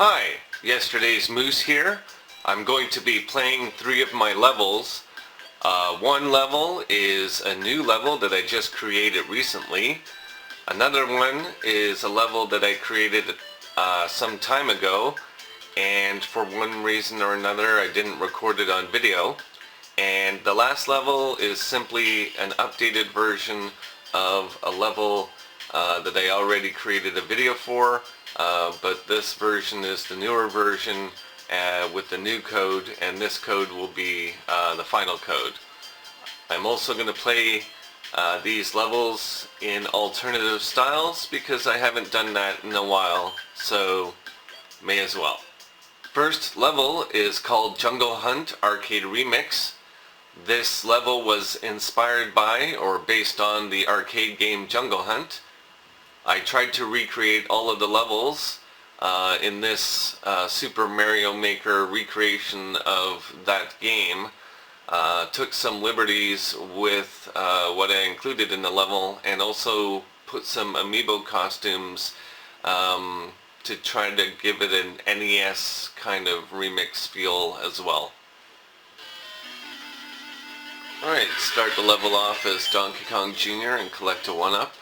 Hi, Yesterday's Moose here. I'm going to be playing 3 of my levels. One level is a new level that I just created recently. Another one is a level that I created some time ago, and for one reason or another I didn't record it on video. And the last level is simply an updated version of a level that I already created a video for, but this version is the newer version with the new code, and this code will be the final code. I'm also going to play these levels in alternative styles because I haven't done that in a while, so may as well. First level is called Jungle Hunt Arcade Remix. This level was inspired by or based on the arcade game Jungle Hunt. I tried to recreate all of the levels in this Super Mario Maker recreation of that game. Took some liberties with what I included in the level, and also put some amiibo costumes to try to give it an NES kind of remix feel as well. Alright, start the level off as Donkey Kong Jr. and collect a 1-up.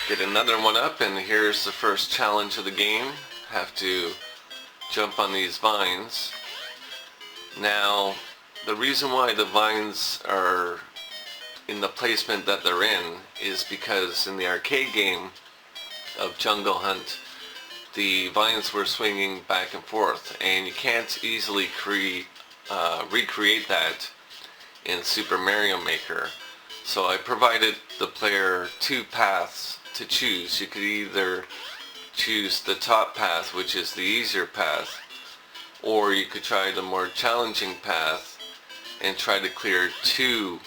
Get another 1-up, and here's the first challenge of the game. Have to jump on these vines. Now, the reason why the vines are in the placement that they're in is because in the arcade game of Jungle Hunt, the vines were swinging back and forth, and you can't easily recreate that in Super Mario Maker. So I provided the player 2 paths to choose. You could either choose the top path, which is the easier path, or you could try the more challenging path and try to clear two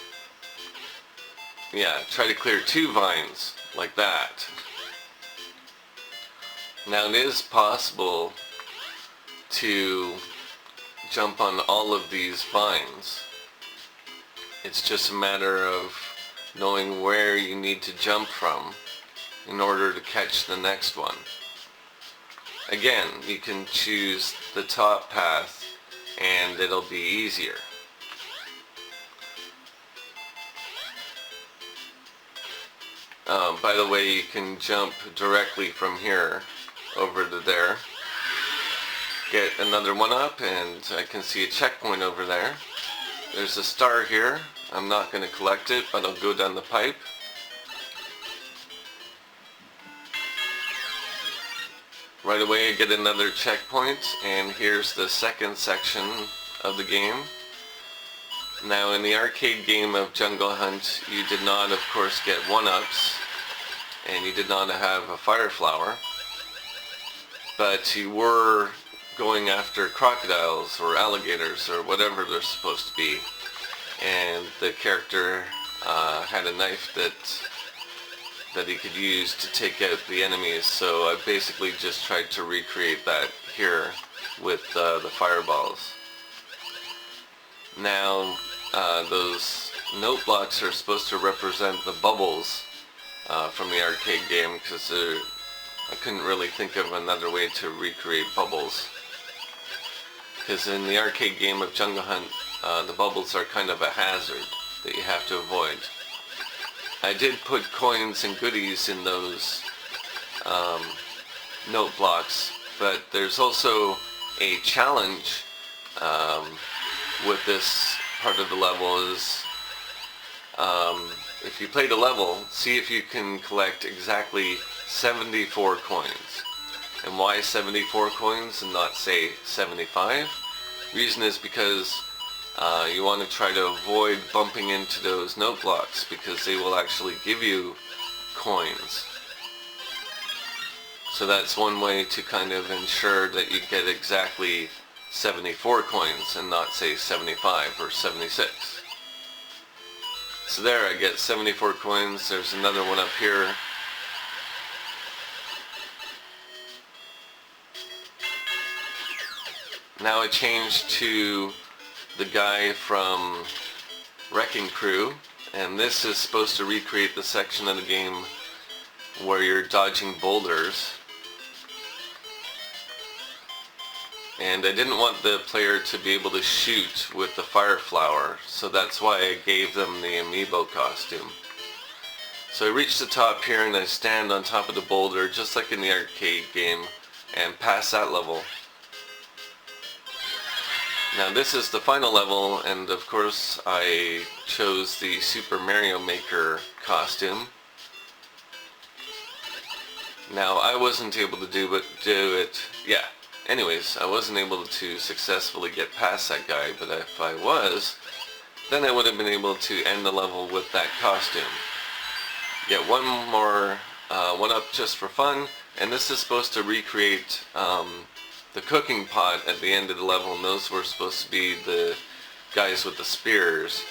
vines like that. Now it is possible to jump on all of these vines. It's just a matter of knowing where you need to jump from in order to catch the next one. Again, you can choose the top path and it'll be easier. By the way, you can jump directly from here over to there. Get another 1-up, and I can see a checkpoint over there. There's a star here. I'm not going to collect it, but I'll go down the pipe. Right away I get another checkpoint, and here's the second section of the game. Now in the arcade game of Jungle Hunt, you did not, of course, get 1-ups, and you did not have a fire flower, but you were going after crocodiles or alligators or whatever they're supposed to be, and the character had a knife that he could use to take out the enemies, so I basically just tried to recreate that here with the fireballs. Now those note blocks are supposed to represent the bubbles from the arcade game, because I couldn't really think of another way to recreate bubbles. Because in the arcade game of Jungle Hunt, the bubbles are kind of a hazard that you have to avoid. I did put coins and goodies in those note blocks, but there's also a challenge with this part of the level. Is if you play the level, see if you can collect exactly 74 coins. And why 74 coins and not, say, 75? Reason is because you want to try to avoid bumping into those note blocks, because they will actually give you coins. So that's one way to kind of ensure that you get exactly 74 coins and not, say, 75 or 76. So there, I get 74 coins. There's another one up here. Now I changed to the guy from Wrecking Crew, and this is supposed to recreate the section of the game where you're dodging boulders. And I didn't want the player to be able to shoot with the fire flower, so that's why I gave them the amiibo costume. So I reach the top here and I stand on top of the boulder just like in the arcade game and pass that level. Now this is the final level, and of course I chose the Super Mario Maker costume. Now I wasn't able to do it. Anyways, I wasn't able to successfully get past that guy, but if I was, then I would have been able to end the level with that costume. Get one more one up just for fun, and this is supposed to recreate the cooking pot at the end of the level, and those were supposed to be the guys with the spears.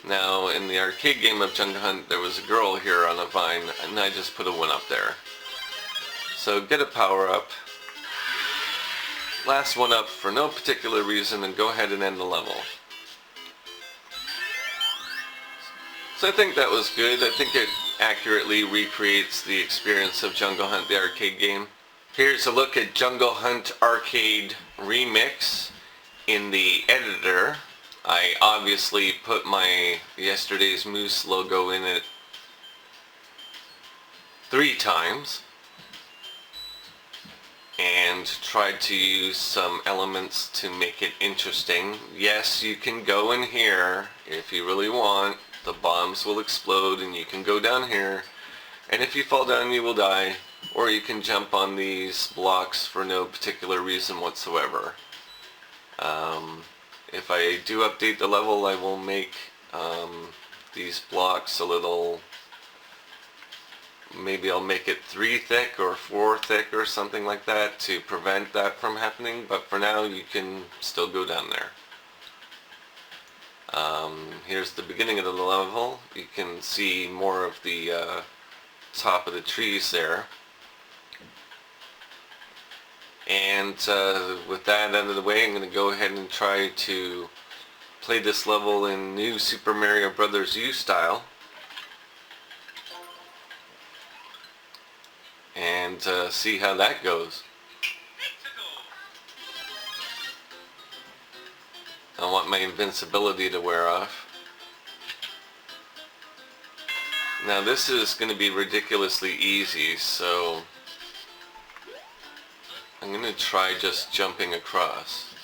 Now in the arcade game of Jungle Hunt there was a girl here on a vine, and I just put a one up there. So get a power up, last one up for no particular reason, and go ahead and end the level. So I think that was good. I think it accurately recreates the experience of Jungle Hunt, the arcade game. Here's a look at Jungle Hunt Arcade Remix in the editor. I obviously put my Yesterday's Moose logo in it 3 times and tried to use some elements to make it interesting. Yes, you can go in here if you really want. The bombs will explode and you can go down here, and if you fall down you will die, or you can jump on these blocks for no particular reason whatsoever. If I do update the level, I will make these blocks a little, maybe I'll make it 3 thick or 4 thick or something like that to prevent that from happening, but for now you can still go down there. Here's the beginning of the level. You can see more of the top of the trees there. And with that out of the way, I'm going to go ahead and try to play this level in new Super Mario Bros. U style. And see how that goes. I want my invincibility to wear off. Now this is going to be ridiculously easy, so I'm going to try just jumping across.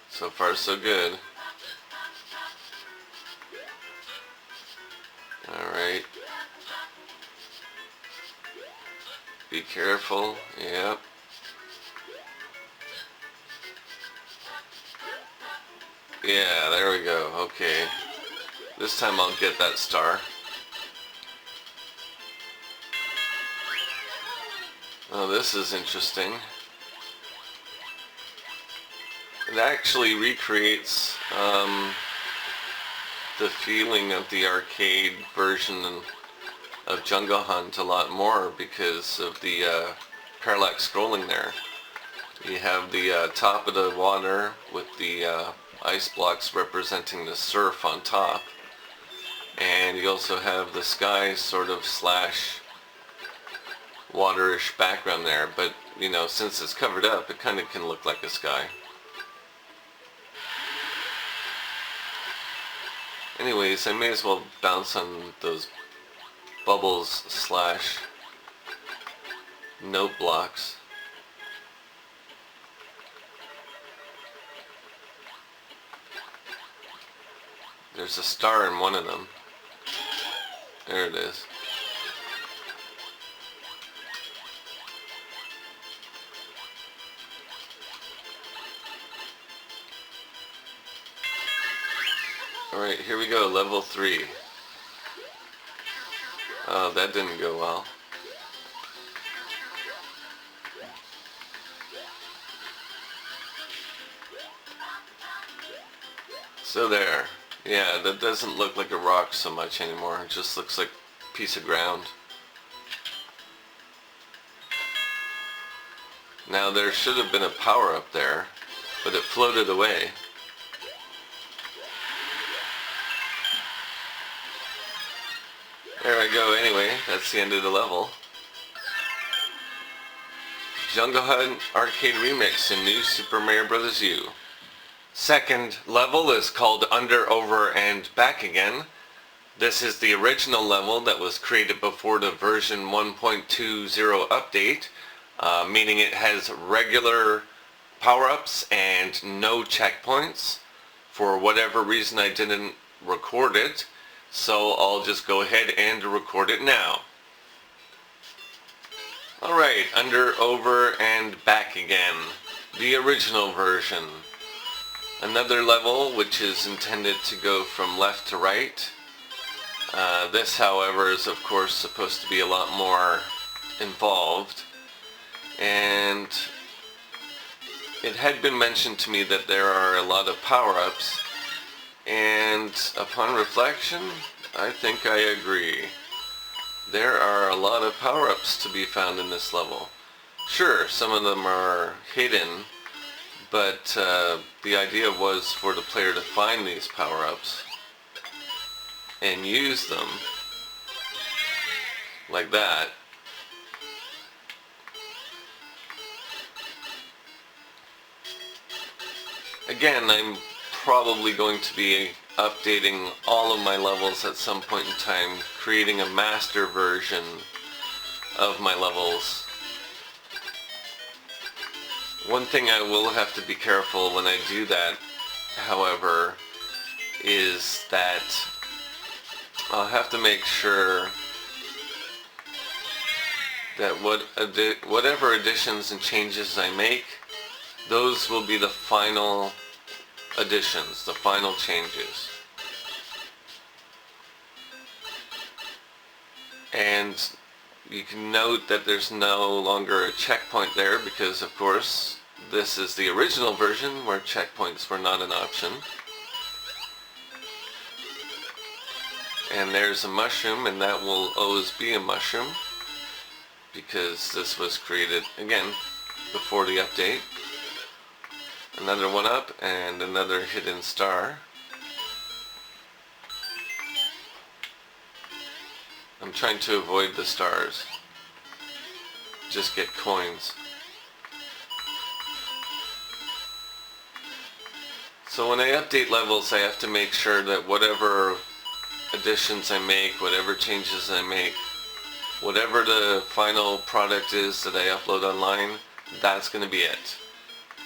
So far so good. Alright. Be careful. Yep. Yeah, there we go. Okay. This time I'll get that star. Oh, this is interesting. It actually recreates the feeling of the arcade version of Jungle Hunt a lot more because of the parallax scrolling there. You have the top of the water with the ice blocks representing the surf on top, and you also have the sky sort of slash waterish background there, but you know, since it's covered up it kind of can look like a sky. Anyways, I may as well bounce on those bubbles slash note blocks. There's a star in one of them. There it is. Alright, here we go, level 3. Oh, that didn't go well. So there. Yeah, that doesn't look like a rock so much anymore. It just looks like a piece of ground. Now there should have been a power up there, but it floated away. There I go anyway, that's the end of the level. Jungle Hunt Arcade Remix in New Super Mario Bros. U. Second level is called Under, Over, and Back Again. This is the original level that was created before the version 1.20 update, meaning it has regular power-ups and no checkpoints. For whatever reason I didn't record it, so I'll just go ahead and record it now. Alright, Under, Over, and Back Again. The original version. Another level which is intended to go from left to right. This, however, is of course supposed to be a lot more involved. And it had been mentioned to me that there are a lot of power-ups. And upon reflection, I think I agree. There are a lot of power-ups to be found in this level. Sure, some of them are hidden, but the idea was for the player to find these power-ups and use them like that. Again, I'm probably going to be updating all of my levels at some point in time, creating a master version of my levels. One thing I will have to be careful when I do that, however, is that I'll have to make sure that whatever additions and changes I make, those will be the final additions, the final changes. And you can note that there's no longer a checkpoint there because, of course, this is the original version where checkpoints were not an option. And there's a mushroom, and that will always be a mushroom because this was created, again, before the update. Another one up and another hidden star. I'm trying to avoid the stars. Just get coins. So when I update levels, I have to make sure that whatever additions I make, whatever changes I make, whatever the final product is that I upload online, that's going to be it.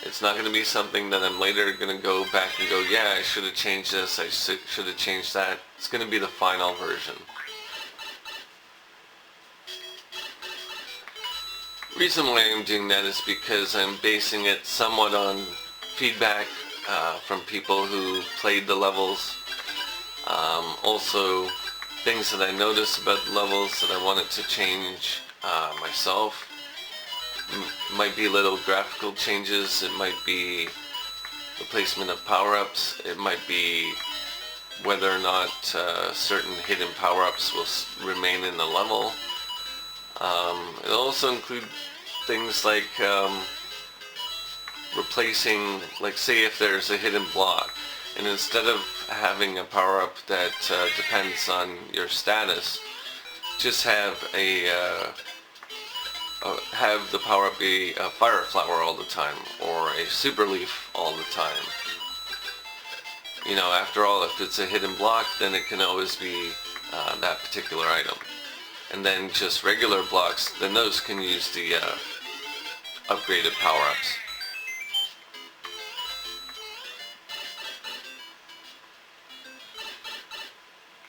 It's not going to be something that I'm later going to go back and go, yeah, I should have changed this, I should have changed that. It's going to be the final version. Reason why I'm doing that is because I'm basing it somewhat on feedback from people who played the levels. Also, things that I noticed about the levels that I wanted to change myself. Might be little graphical changes, it might be the placement of power-ups, it might be whether or not certain hidden power-ups will remain in the level. It'll also include things like replacing, like say if there's a hidden block, and instead of having a power-up that depends on your status, just have the power-up be a fire flower all the time, or a super leaf all the time. You know, after all, if it's a hidden block, then it can always be that particular item. And then just regular blocks, then those can use the upgraded power-ups.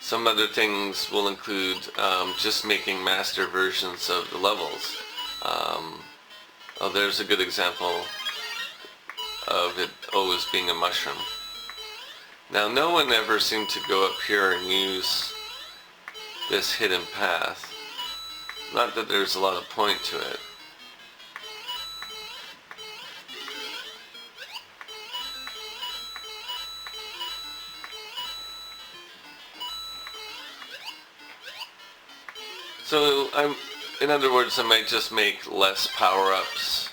Some other things will include just making master versions of the levels. Oh, there's a good example of it always being a mushroom. Now, no one ever seemed to go up here and use this hidden path. Not that there's a lot of point to it. So in other words, I might just make less power-ups,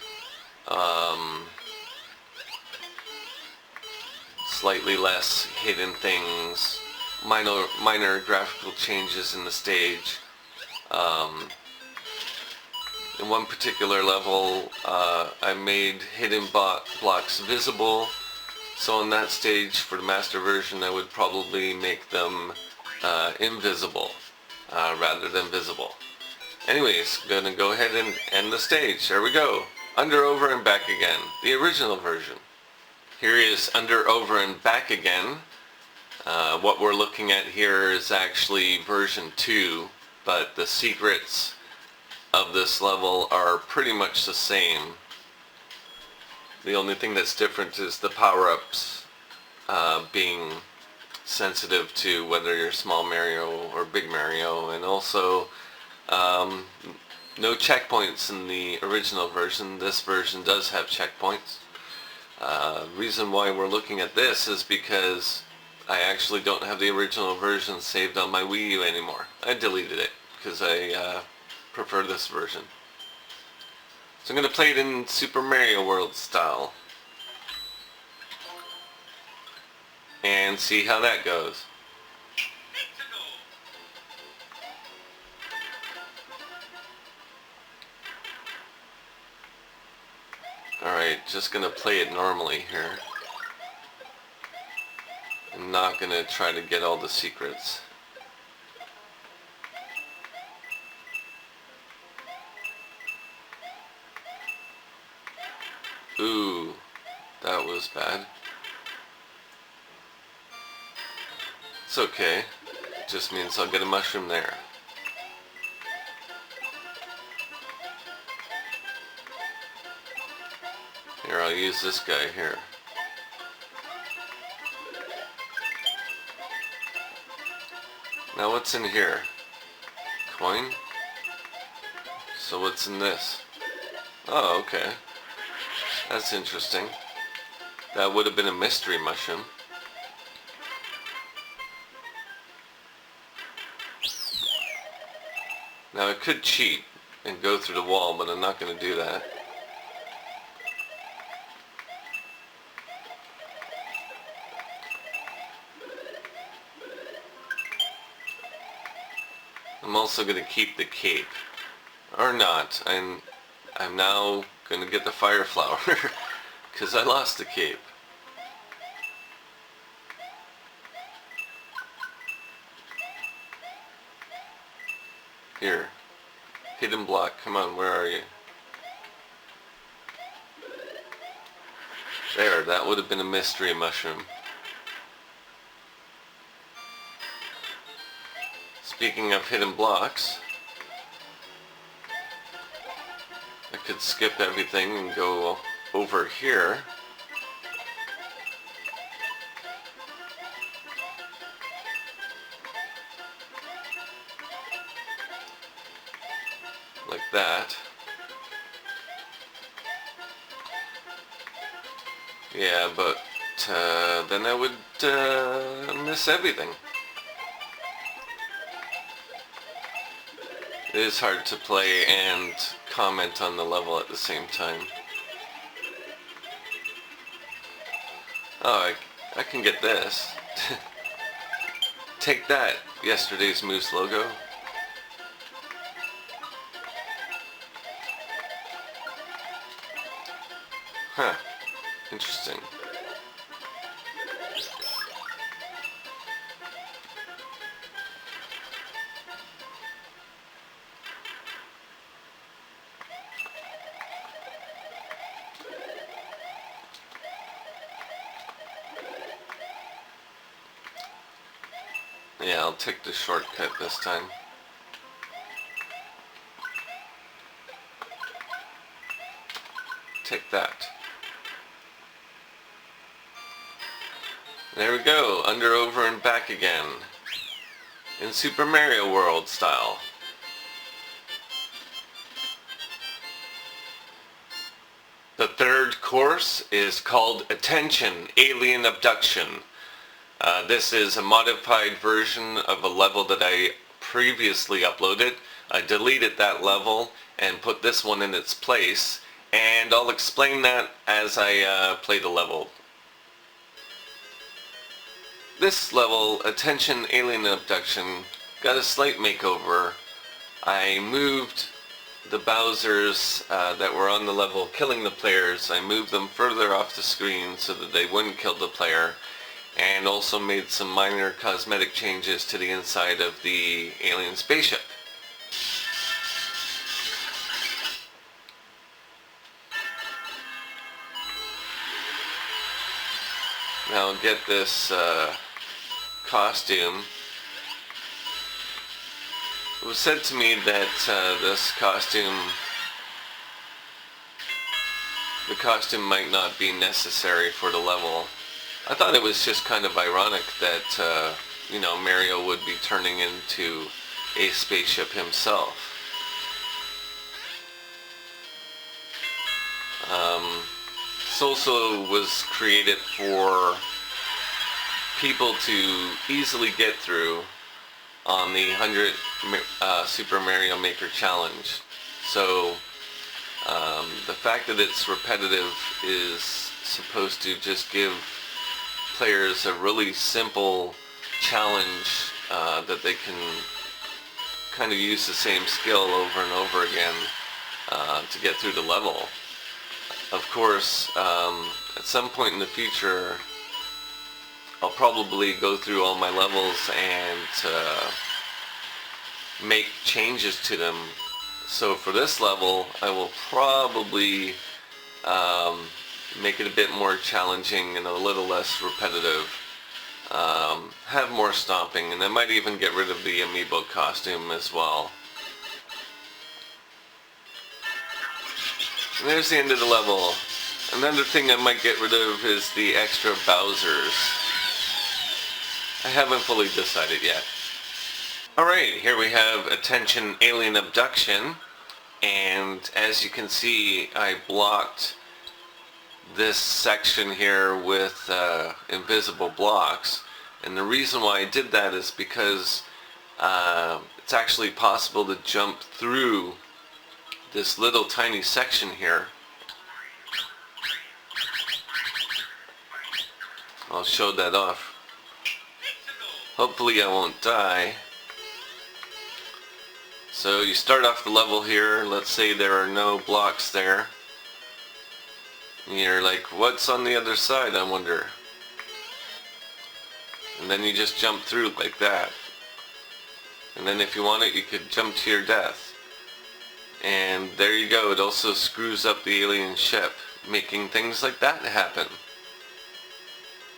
slightly less hidden things, minor graphical changes in the stage. In one particular level, I made hidden blocks visible. So in that stage, for the master version, I would probably make them invisible rather than visible. Anyways, gonna go ahead and end the stage. There we go. Under, over, and back again. The original version. Here is Under, Over, and Back Again. What we're looking at here is actually version 2, but the secrets of this level are pretty much the same. The only thing that's different is the power-ups being sensitive to whether you're Small Mario or Big Mario, and also no checkpoints in the original version. This version does have checkpoints. Reason why we're looking at this is because I actually don't have the original version saved on my Wii U anymore. I deleted it because I prefer this version. So I'm going to play it in Super Mario World style and see how that goes. Alright, just going to play it normally here. I'm not going to try to get all the secrets. Ooh, that was bad. It's okay. It just means I'll get a mushroom there. Here, I'll use this guy here. Now what's in here? Coin? So what's in this? Oh, okay. That's interesting. That would have been a mystery mushroom. Now I could cheat and go through the wall, but I'm not going to do that. I'm also going to keep the cape. Or not. I'm now going to get the fire flower because I lost the cape. Here. Hidden block. Come on, where are you? There, that would have been a mystery mushroom. Speaking of hidden blocks, I could skip everything and go over here. Like that. Yeah, but then I would miss everything. It is hard to play and comment on the level at the same time. Oh, I can get this. Take that, yesterday's Moose logo. Huh. Interesting. Yeah, I'll take the shortcut this time. Take that. There we go, under, over, and back again. In Super Mario World style. The third course is called Attention, Alien Abduction. This is a modified version of a level that I previously uploaded. I deleted that level and put this one in its place, and I'll explain that as I play the level. this level, Attention Alien Abduction, got a slight makeover. I moved the Bowsers that were on the level killing the players, I moved them further off the screen so that they wouldn't kill the player, and also made some minor cosmetic changes to the inside of the alien spaceship. Now get this costume. It was said to me that the costume might not be necessary for the level. I thought it was just kind of ironic that, you know, Mario would be turning into a spaceship himself. Soulso was created for people to easily get through on the 100 Super Mario Maker Challenge. So the fact that it's repetitive is supposed to just give players a really simple challenge that they can kind of use the same skill over and over again to get through the level. Of course, at some point in the future, I'll probably go through all my levels and make changes to them. So for this level, I will probably make it a bit more challenging and a little less repetitive. Have more stomping, and I might even get rid of the amiibo costume as well. And there's the end of the level. Another thing I might get rid of is the extra Bowsers. I haven't fully decided yet. Alright, here we have Attention Alien Abduction, and as you can see, I blocked this section here with invisible blocks, and the reason why I did that is because it's actually possible to jump through this little tiny section here. I'll show that off. Hopefully I won't die. So you start off the level here, let's say there are no blocks there. And you're like, what's on the other side, I wonder? And then you just jump through like that. And then if you want it, you could jump to your death. And there you go, it also screws up the alien ship, making things like that happen.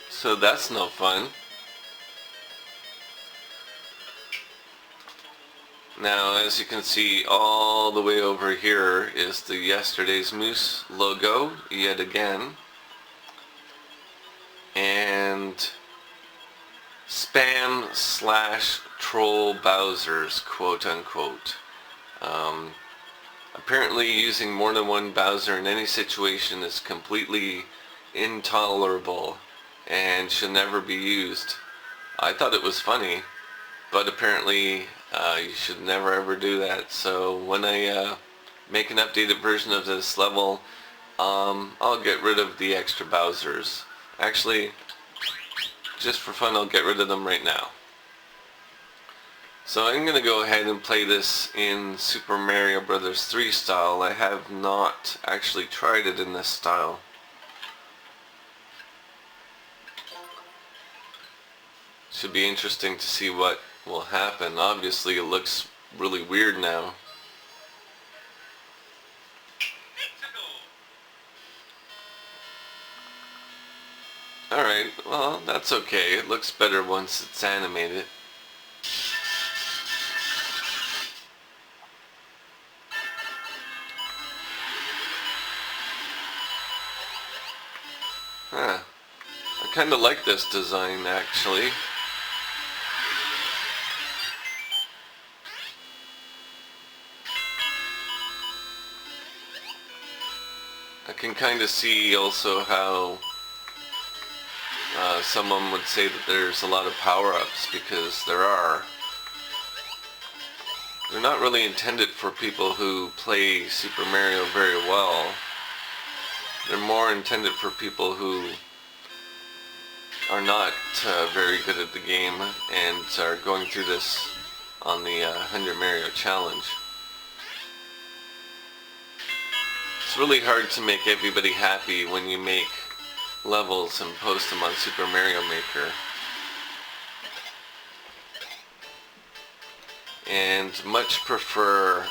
So that's no fun. Now, as you can see, all the way over here is the Yesterday's Moose logo, yet again. And spam/troll Bowsers, quote unquote. Apparently using more than one Bowser in any situation is completely intolerable and should never be used. I thought it was funny, but apparently you should never ever do that. So when I make an updated version of this level, I'll get rid of the extra Bowsers. Actually, just for fun, I'll get rid of them right now. So I'm going to go ahead and play this in Super Mario Bros. 3 style. I have not actually tried it in this style. Should be interesting to see what will happen. Obviously it looks really weird now. Alright, well that's okay. It looks better once it's animated. Huh. I kinda like this design actually. I can kind of see also how someone would say that there's a lot of power-ups, because there are. They're not really intended for people who play Super Mario very well. They're more intended for people who are not very good at the game and are going through this on the 100 Mario Challenge. It's really hard to make everybody happy when you make levels and post them on Super Mario Maker. And much prefer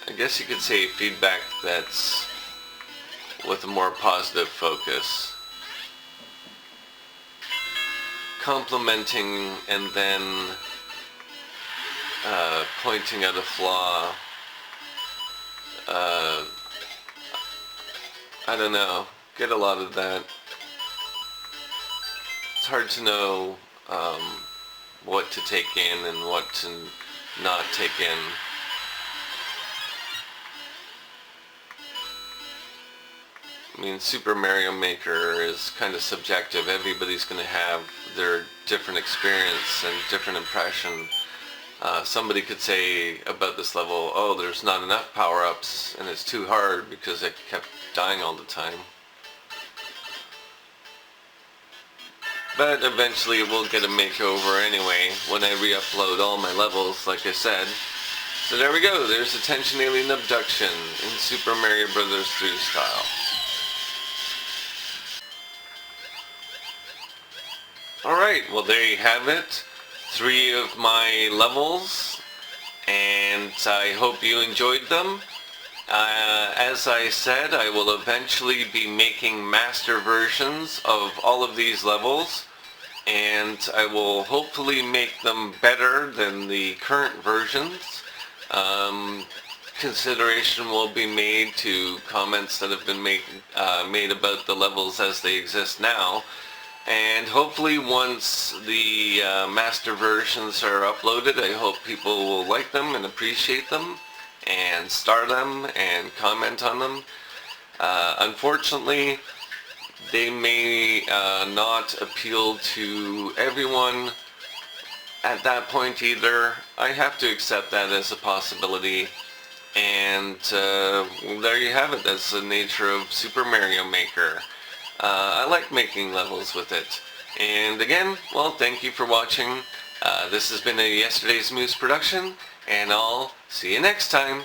I guess you could say feedback that's with a more positive focus. Complimenting and then pointing out a flaw. I don't know. Get a lot of that. It's hard to know what to take in and what to not take in. I mean, Super Mario Maker is kind of subjective. Everybody's going to have their different experience and different impression. Somebody could say about this level, oh, there's not enough power-ups and it's too hard because I kept dying all the time. But eventually it will get a makeover anyway when I re-upload all my levels, like I said. So there we go, there's Attention Alien Abduction in Super Mario Bros. 3 style. Alright, well there you have it. 3 of my levels, and I hope you enjoyed them. As I said, I will eventually be making master versions of all of these levels, and I will hopefully make them better than the current versions. Consideration will be made to comments that have been made about the levels as they exist now. And hopefully once the master versions are uploaded, I hope people will like them and appreciate them and star them and comment on them. Unfortunately, they may not appeal to everyone at that point either. I have to accept that as a possibility. And there you have it. That's the nature of Super Mario Maker. I like making levels with it. And again, well, thank you for watching. This has been a Yesterday's Moose production, and I'll see you next time.